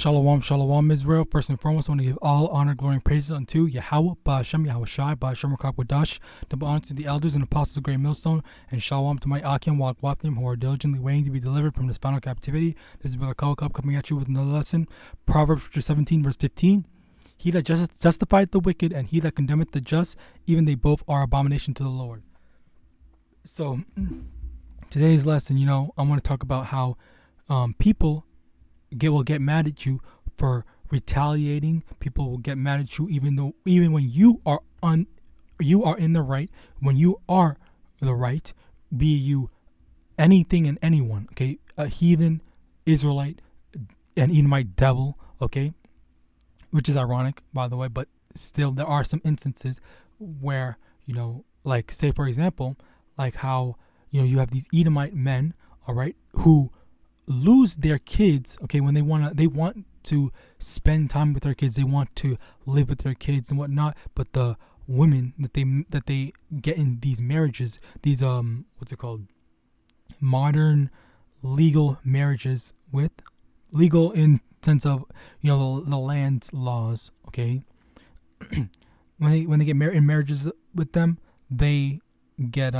Shalom, shalom, Israel. First and foremost, I want to give all honor, glory, and praises unto YAHAWAH, YAHAWASHI, double honor to the elders and apostles of Great Millstone, and shalom to my AHPARYAM who are diligently waiting to be delivered from this final captivity. This is Brother Kawakab coming at you with another lesson. Proverbs 17, verse 15. He that justifieth the wicked and he that condemneth the just, even they both are abomination to the Lord. So, today's lesson, I want to talk about how people will get mad at you for retaliating. People will get mad at you even when you are in the right, when you are the right, be you anything and anyone, okay? A heathen, Israelite, an Edomite devil, okay? Which is ironic, by the way, but still there are some instances where, like say for example, like how, you have these Edomite men, all right, who lose their kids, okay, when they want to spend time with their kids, they want to live with their kids and whatnot, but the women that they get in these marriages, these what's it called, modern legal marriages, with legal in sense of the land laws, okay, when they get married in marriages with them, they get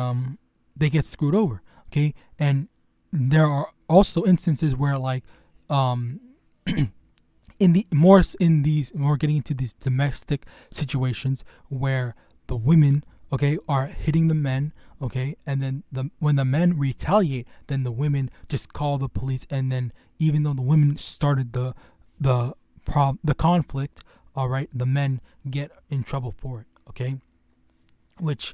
screwed over, okay. And there are also instances where, like, we're getting into these domestic situations where the women, okay, are hitting the men, okay, and then when the men retaliate, then the women just call the police, and then even though the women started the conflict, all right, the men get in trouble for it, okay, which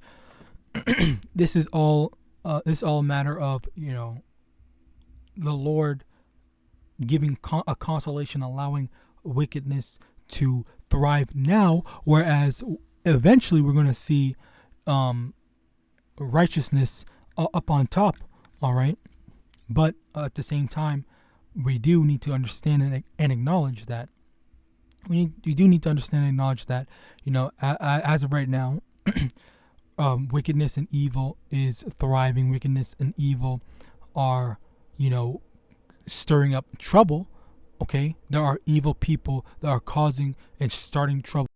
this is all a matter of the Lord giving a consolation, allowing wickedness to thrive now, whereas eventually we're going to see righteousness up on top, all right? But at the same time, we do need to understand and acknowledge that we do need to understand and acknowledge that, as of right now, wickedness and evil is thriving. Wickedness and evil are stirring up trouble, okay? There are evil people that are causing and starting trouble.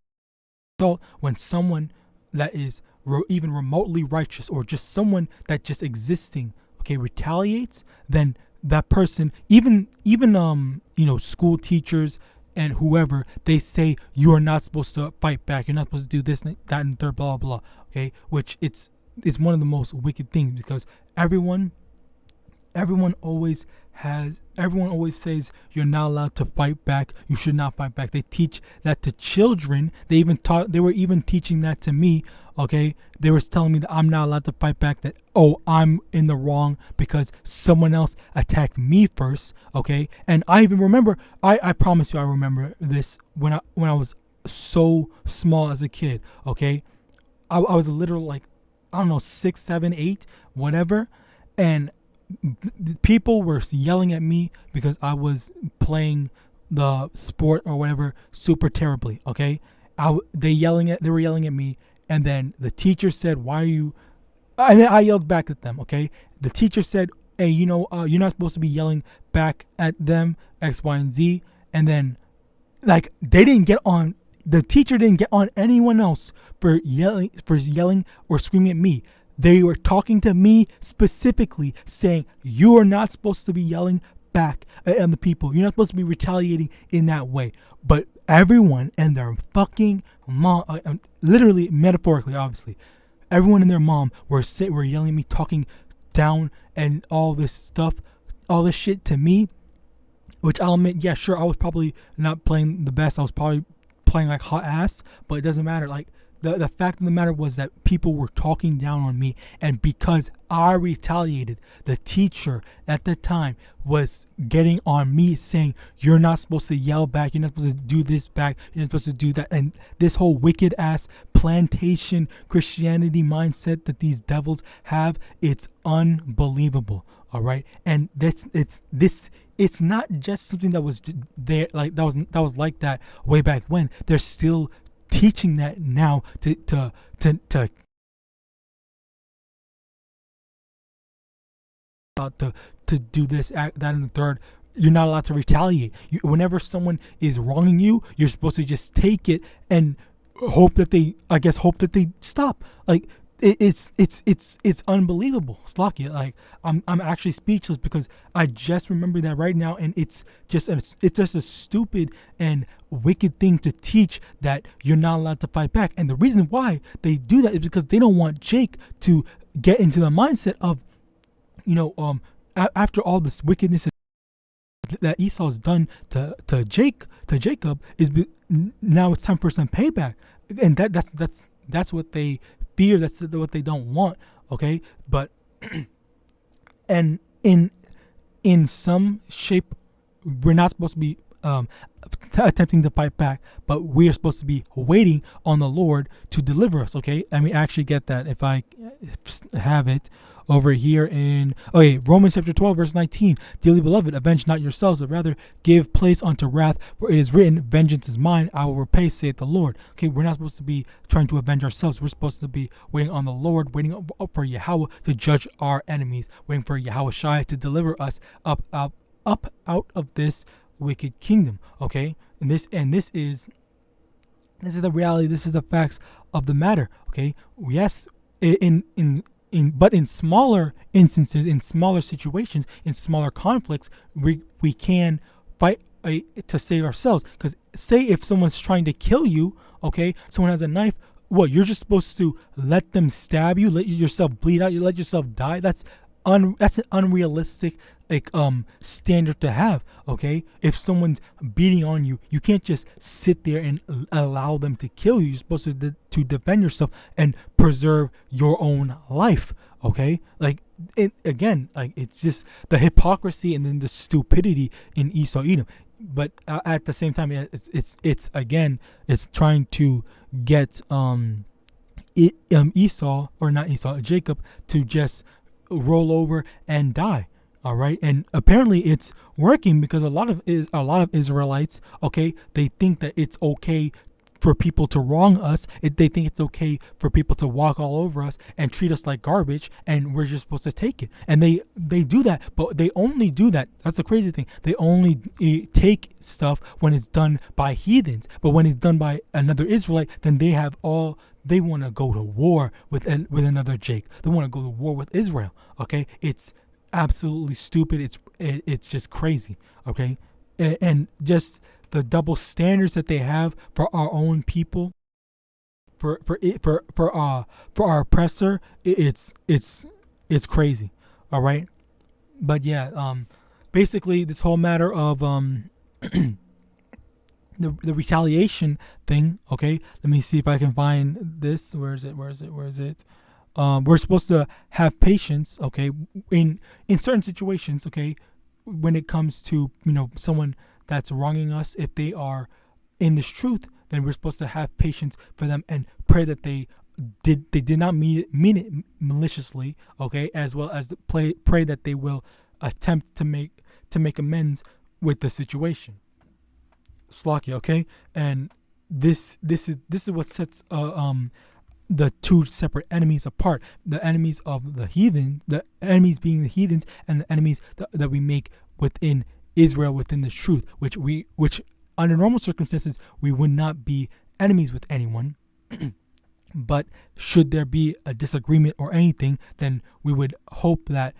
So when someone that is even remotely righteous, or just someone that just existing, okay, retaliates, then that person, even school teachers and whoever, they say you are not supposed to fight back, you're not supposed to do this, that, and third, blah blah blah, okay? Which it's one of the most wicked things, because everyone always says you're not allowed to fight back, you should not fight back. They teach that to children. They were even teaching that to me, okay? They were telling me that I'm not allowed to fight back, that I'm in the wrong because someone else attacked me first, okay? And I even remember, I promise you I remember this when I was so small as a kid, okay? I was a little, like, I don't know, 6, 7, 8, whatever, and people were yelling at me because I was playing the sport or whatever super terribly, okay? They were yelling at me, and then the teacher said, "Why are you?" And then I yelled back at them, okay? The teacher said, "Hey, you're not supposed to be yelling back at them, X, Y, and Z." And then, like, the teacher didn't get on anyone else for yelling or screaming at me. They were talking to me specifically, saying, you are not supposed to be yelling back at the people. You're not supposed to be retaliating in that way. But everyone and their fucking mom, literally, metaphorically, obviously, everyone and their mom were yelling at me, talking down and all this stuff, all this shit to me, which I'll admit, yeah, sure, I was probably not playing the best. I was probably playing like hot ass, but it doesn't matter. Like, the fact of the matter was that people were talking down on me, and because I retaliated, the teacher at the time was getting on me, saying, you're not supposed to yell back, you're not supposed to do this back, you're not supposed to do that. And this whole wicked ass plantation Christianity mindset that these devils have, it's unbelievable, all right? And it's not just something that was there, like that was like that way back when. They're still teaching that now to do this, act, that, and the third, you're not allowed to retaliate. Whenever someone is wronging you, you're supposed to just take it and hope that they stop. Like it's unbelievable. Slakia. Like I'm actually speechless because I just remember that right now, and it's just a stupid and wicked thing to teach that you're not allowed to fight back. And the reason why they do that is because they don't want Jake to get into the mindset of, after all this wickedness that Esau's done to Jacob, now it's time for some payback, and that's what they fear. That's what they don't want. Okay, but and in some shape, we're not supposed to be attempting to fight back, but we are supposed to be waiting on the Lord to deliver us. Okay, and we actually get that if I have it over here in Romans chapter 12 verse 19. Dearly beloved, avenge not yourselves, but rather give place unto wrath, for it is written, vengeance is mine, I will repay, saith the Lord. Okay, we're not supposed to be trying to avenge ourselves. We're supposed to be waiting on the Lord, waiting for Yahweh to judge our enemies, waiting for YAHAWASHI to deliver us up out of this wicked kingdom. Okay, and this is the reality. This is the facts of the matter. Okay, yes, but in smaller instances, in smaller situations, in smaller conflicts, we can fight to save ourselves. Because say if someone's trying to kill you, okay, someone has a knife, you're just supposed to let them stab you, let yourself bleed out, you let yourself die? That's an unrealistic standard to have. Okay, if someone's beating on you, you can't just sit there and allow them to kill you. You're supposed to defend yourself and preserve your own life. Okay, it's just the hypocrisy and then the stupidity in Esau Edom. But at the same time, it's trying to get Jacob to just roll over and die. All right, and apparently it's working because a lot of Israelites, okay, they think that it's okay for people to wrong us. They think it's okay for people to walk all over us and treat us like garbage, and we're just supposed to take it. And they do that, but they only do that. That's the crazy thing. They only take stuff when it's done by heathens, but when it's done by another Israelite, then they want to go to war with another Jake. They want to go to war with Israel. Okay, it's absolutely stupid. It's just crazy. Okay, and just the double standards that they have for our own people, for our oppressor, it's crazy. All right, but yeah, basically this whole matter of the retaliation thing. Okay, let me see if I can find this. Where is it? We're supposed to have patience, okay, in certain situations, okay, when it comes to, someone that's wronging us. If they are in this truth, then we're supposed to have patience for them and pray that they did not mean it maliciously, okay, as well as pray that they will attempt to make amends with the situation. Slakia, okay, and this is what sets the two separate enemies apart. The enemies of the heathen, the enemies being the heathens, and the enemies that we make within Israel, within the truth, which under normal circumstances we would not be enemies with anyone. But should there be a disagreement or anything, then we would hope that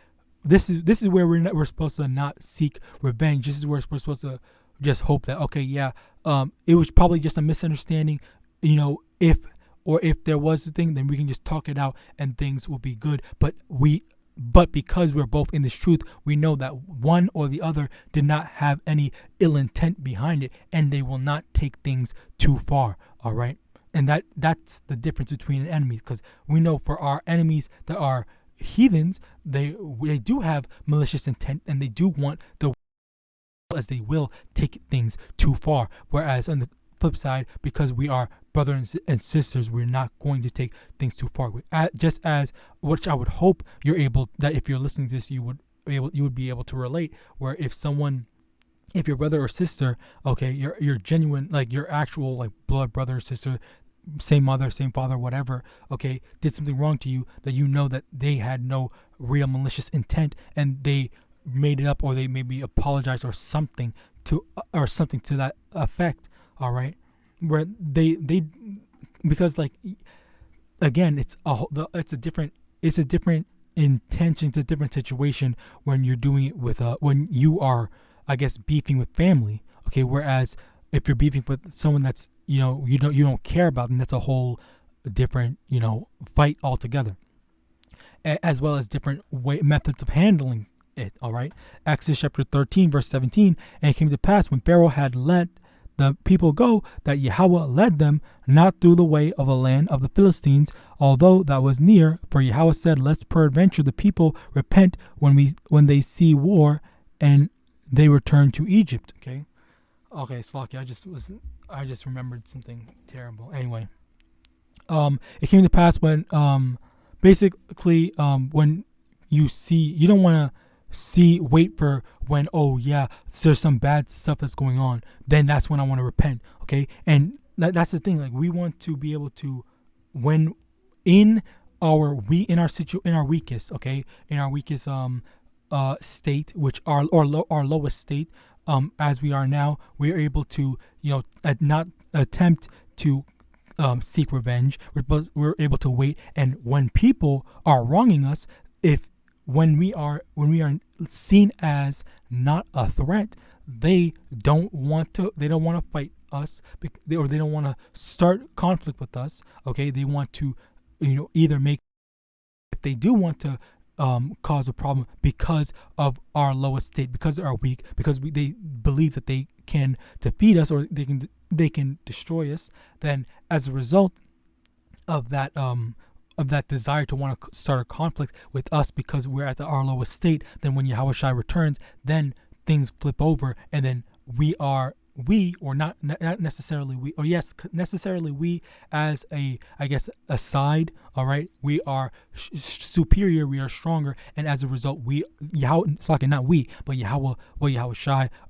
this is where we're supposed to not seek revenge. This is where we're supposed to just hope that, okay, yeah, it was probably just a misunderstanding, if there was a thing, then we can just talk it out and things will be good. But because we're both in this truth, we know that one or the other did not have any ill intent behind it, and they will not take things too far. All right, and that's the difference between enemies, because we know for our enemies that are heathens, they do have malicious intent, and they do want as they will take things too far. Whereas on the flip side, because we are brothers and sisters, we're not going to take things too far. Just as, which I would hope that if you're listening to this, you would be able to relate. Where if your brother or sister, okay, you're genuine, like your actual like blood brother or sister, same mother, same father, whatever, okay, did something wrong to you, that that they had no real malicious intent, and they made it up, or they maybe apologized or something to that effect. All right, where they because like again, it's a different intention, it's a different situation when you're doing it with when you are, I guess, beefing with family. Okay, whereas if you're beefing with someone that's you don't care about, then that's a whole different fight altogether, as well as different methods of handling it. All right, Exodus chapter 13 verse 17, and it came to pass when Pharaoh had let the people go, that Yahweh led them not through the way of the land of the Philistines, although that was near. For Yahweh said, "Lest peradventure the people repent when they see war, and they return to Egypt." Okay, Slaki, I just remembered something terrible. Anyway, it came to pass when basically when you don't want to wait for when, oh yeah, there's some bad stuff that's going on, then that's when I want to repent. Okay, and that's the thing. Like, we want to be able to, when in our weakest, okay, in our weakest state, which our lowest state, as we are now, we are able to not attempt to seek revenge. We're able to wait, and when people are wronging us, when we are seen as not a threat, they don't want to fight us, or they don't want to start conflict with us. Okay, they want to either make, if they do want to cause a problem because of our lowest state, because they are weak, because they believe that they can defeat us, or they can destroy us, then as a result of that desire to want to start a conflict with us because we're at our lowest state, then when YAHAWASHI returns, then things flip over, and then not necessarily we, or yes, necessarily we as a side, all right, we are superior, we are stronger, and as a result, YAHAWASHI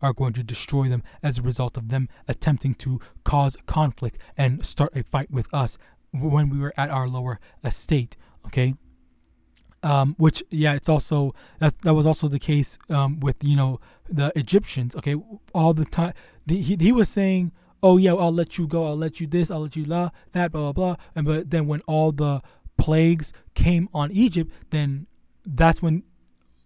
are going to destroy them as a result of them attempting to cause conflict and start a fight with us when we were at our lower estate. Okay, which it's also that was also the case with the Egyptians. Okay, all the time he was saying, oh yeah, I'll let you go, I'll let you this, I'll let you that, blah blah blah, but then when all the plagues came on Egypt, then that's when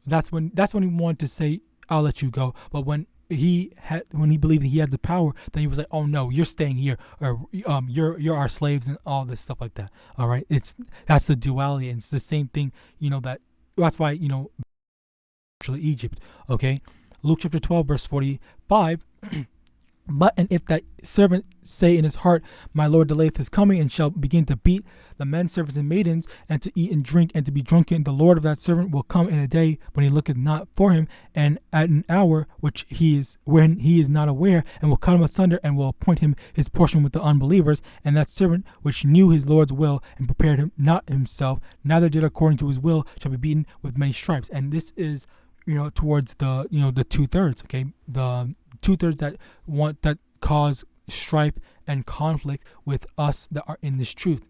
he wanted to say, I'll let you go. But when he believed that he had the power, then he was like, oh no, you're staying here, or you're our slaves, and all this stuff like that. All right, that's the duality, and it's the same thing. That's why actually Egypt. Okay, Luke chapter 12 verse 45. But and if that servant say in his heart, my Lord delayeth his coming, and shall begin to beat the men servants and maidens, and to eat and drink, and to be drunken, the Lord of that servant will come in a day when he looketh not for him, and at an hour when he is not aware, and will cut him asunder, and will appoint him his portion with the unbelievers. And that servant which knew his Lord's will, and prepared him not himself, neither did according to his will, shall be beaten with many stripes. And this is towards the the 2/3. Okay, the 2/3 that cause strife and conflict with us that are in this truth.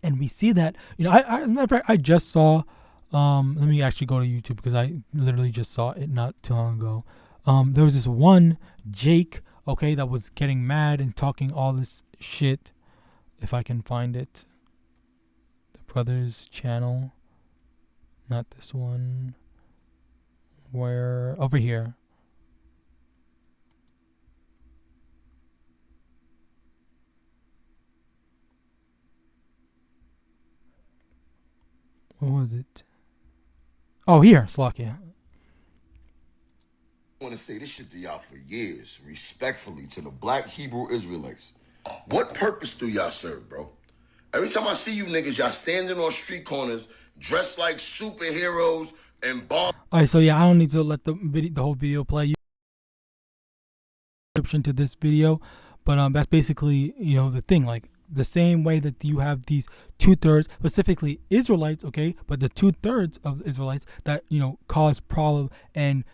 And we see that as a matter of fact, I just saw let me actually go to YouTube, because I literally just saw it not too long ago. There was this one Jake, okay, that was getting mad and talking all this shit. If I can find it, the brother's channel, not this one, where over here. What was it? Oh, here, Slovakia. I want to say this shit to y'all for years, respectfully, to the black Hebrew Israelites. What purpose do y'all serve, bro? Every time I see you niggas, y'all standing on street corners, dressed like superheroes and bomb. All right, so yeah, I don't need to let the whole video play. You description to this video, but that's basically the thing. Like, the same way that you have these 2/3, specifically Israelites, okay, but the 2/3 of the Israelites that cause problem and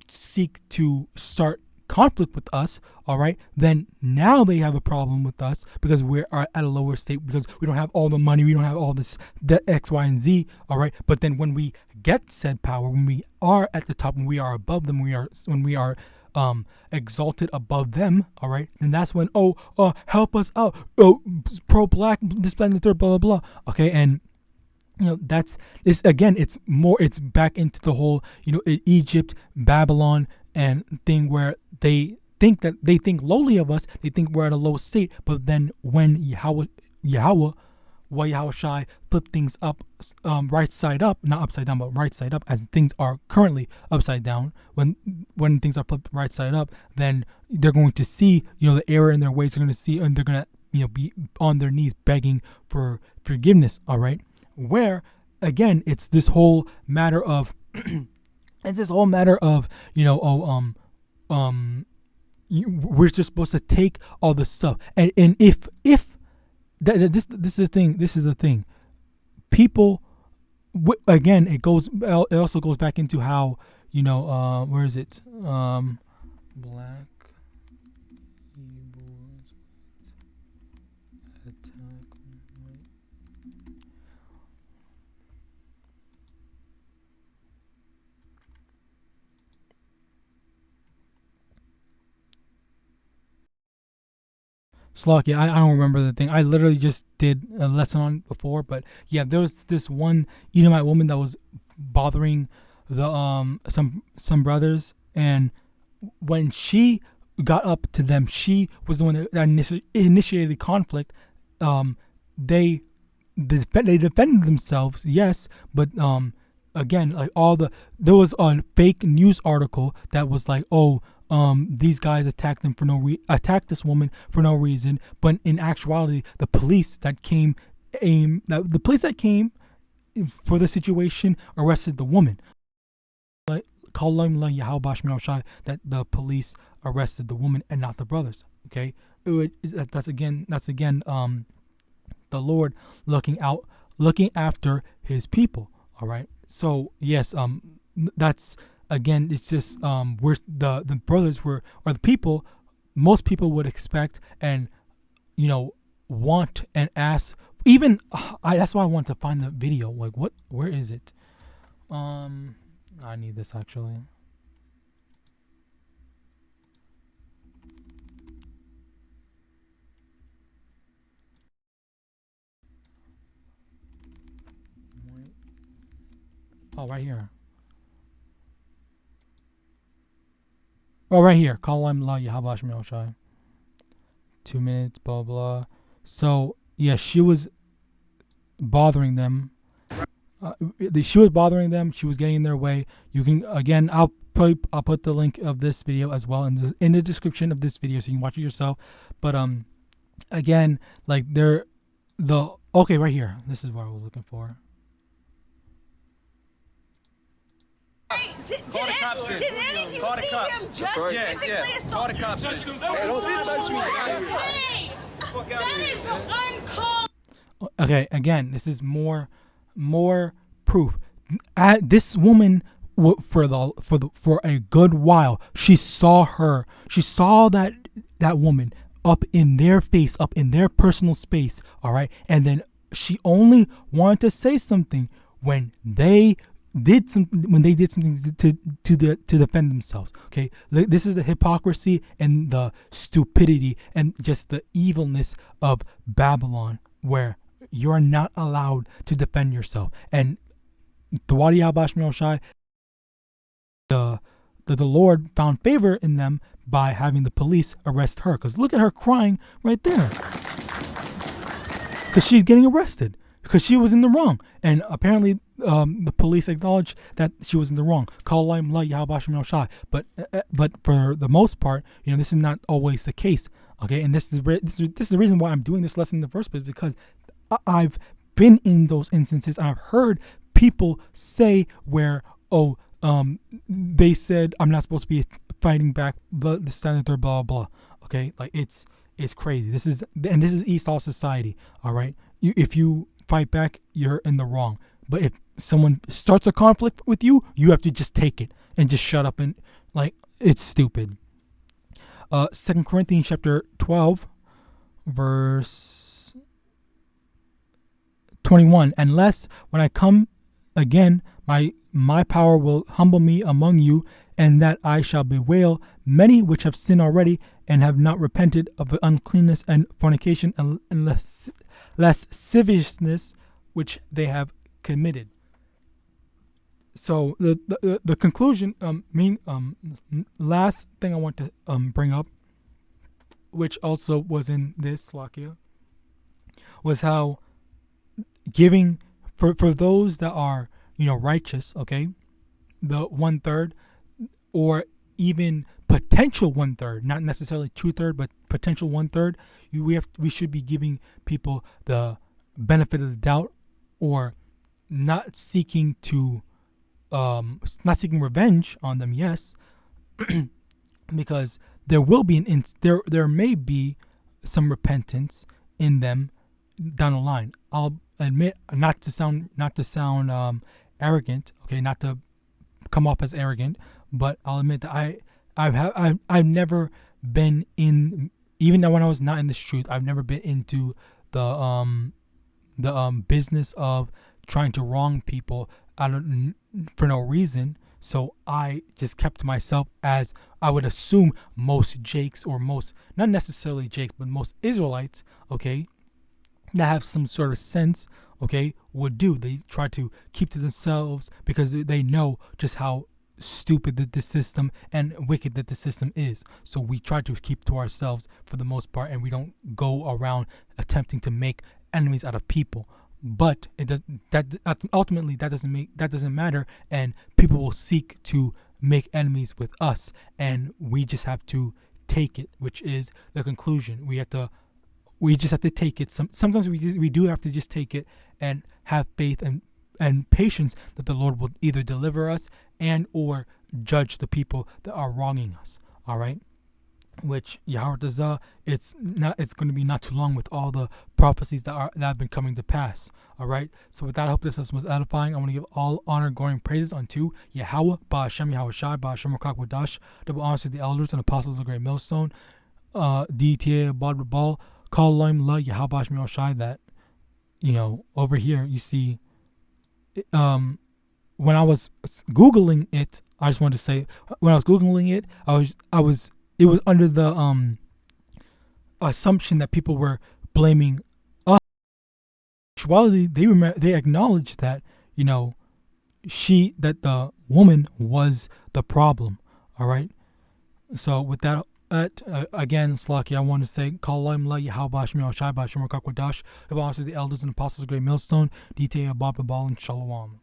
seek to start conflict with us, all right, then now they have a problem with us because we are at a lower state, because we don't have all the money, we don't have all this, the X, Y, and Z, all right. But then when we get said power, when we are at the top, when we are above them, when we are exalted above them, all right, then that's when, help us out, pro-black, this, that, and the third, blah, blah, blah. Okay, and that's this again. It's back into the whole Egypt, Babylon, and thing where they think lowly of us. They think we're at a low state. But then when YAHAWAH, YAHAWASHI flip things up, right side up, not upside down, but right side up, as things are currently upside down. When things are flipped right side up, then they're going to see the error in their ways. They're going to see, and they're going to be on their knees begging for forgiveness. All right. Where again, it's this whole matter of we're just supposed to take all the stuff, and if this is the thing, people, again, it also goes back into how where is it, black Hebrews attack. Slocky, I don't remember the thing. I literally just did a lesson on it before, but yeah, there was this one Edomite woman that was bothering the some brothers, and when she got up to them, she was the one that initiated the conflict. They defended themselves, yes, but again, like there was a fake news article that was like, these guys attacked this woman for no reason, but in actuality, the police that came for the situation arrested the woman. Like, that the police arrested the woman and not the brothers. Okay, that's again the Lord looking after His people. All right, so yes, that's. Again, it's just we're the brothers were, or the people, most people would expect and want and ask. Even that's why I want to find the video. Like, where is it? I need this actually. Oh, right here. Oh, right here. Call him La Yahawash 2 minutes, blah, blah. So, yeah, she was bothering them. She was bothering them. She was getting in their way. You can, again, I'll put the link of this video as well in the description of this video so you can watch it yourself. But, again, like okay, right here. This is what I was looking for. Did any of you see him just physically assault? Call the cops. Hey, don't touch me. Hey, that is uncalled. Okay, again, this is more proof. This woman, for a good while, she saw that woman up in their face, up in their personal space. All right, and then she only wanted to say something when they did something to defend themselves. Okay, this is the hypocrisy and the stupidity and just the evilness of Babylon, where you're not allowed to defend yourself. And the Lord found favor in them by having the police arrest her. Because look at her crying right there, because she's getting arrested because she was in the wrong. And apparently the police acknowledged that she was in the wrong. But for the most part, this is not always the case. Okay, and this is the reason why I'm doing this lesson in the first place, because I've been in those instances. I've heard people say where they said I'm not supposed to be fighting back, the standard third, blah blah. Okay, like it's crazy. This is Esau society. All right, if you fight back, you're in the wrong. But if someone starts a conflict with you, you have to just take it and just shut up, and like, it's stupid. 2 Corinthians chapter 12 verse 21, unless when I come again My power will humble me among you, and that I shall bewail many which have sinned already and have not repented of the uncleanness and fornication and lasciviousness which they have committed. So the conclusion, last thing I want to bring up, which also was in this Slakia, was how giving for those that are righteous, okay, the 1/3 or even potential 1/3, not necessarily 2/3, but potential 1/3, we should be giving people the benefit of the doubt, or not seeking revenge on them, yes, because there will be there may be some repentance in them down the line. I'll admit, not to sound arrogant, okay, not to come off as arrogant, but I'll admit that I've never been in, even when I was not in this truth, I've never been into the business of trying to wrong people for no reason. So I just kept myself, as I would assume most Jakes, or most, not necessarily Jakes, but most Israelites, okay, that have some sort of sense, okay, would do. They try to keep to themselves because they know just how stupid that this system and wicked that the system is. So we try to keep to ourselves for the most part, and we don't go around attempting to make enemies out of people. But it does, that ultimately that doesn't matter, and people will seek to make enemies with us, and we just have to take it, which is the conclusion. We just have to take it. Sometimes we do have to just take it and have faith and patience that the Lord will either deliver us and or judge the people that are wronging us. All right, which Yahawadah, it's going to be not too long with all the prophecies that have been coming to pass. All right, so with that, I hope this lesson was edifying. I want to give all honor, glory, and praises unto Yahawah, Ba'ashem YAHAWASHI, Ba'ashem RICANS, double honors to the elders and apostles of the great millstone, DTA Bal, Call Lime La Yahawah and His, that over here you see. When I was Googling it, I just wanted to say, when I was Googling it, it was under the assumption that people were blaming us. While they acknowledged that that the woman was the problem. All right. So with that, again, Slaki, I want to say, Call Lim La Yahawadah and His, the elders and apostles of the great millstone, DTA Bob and Shalom.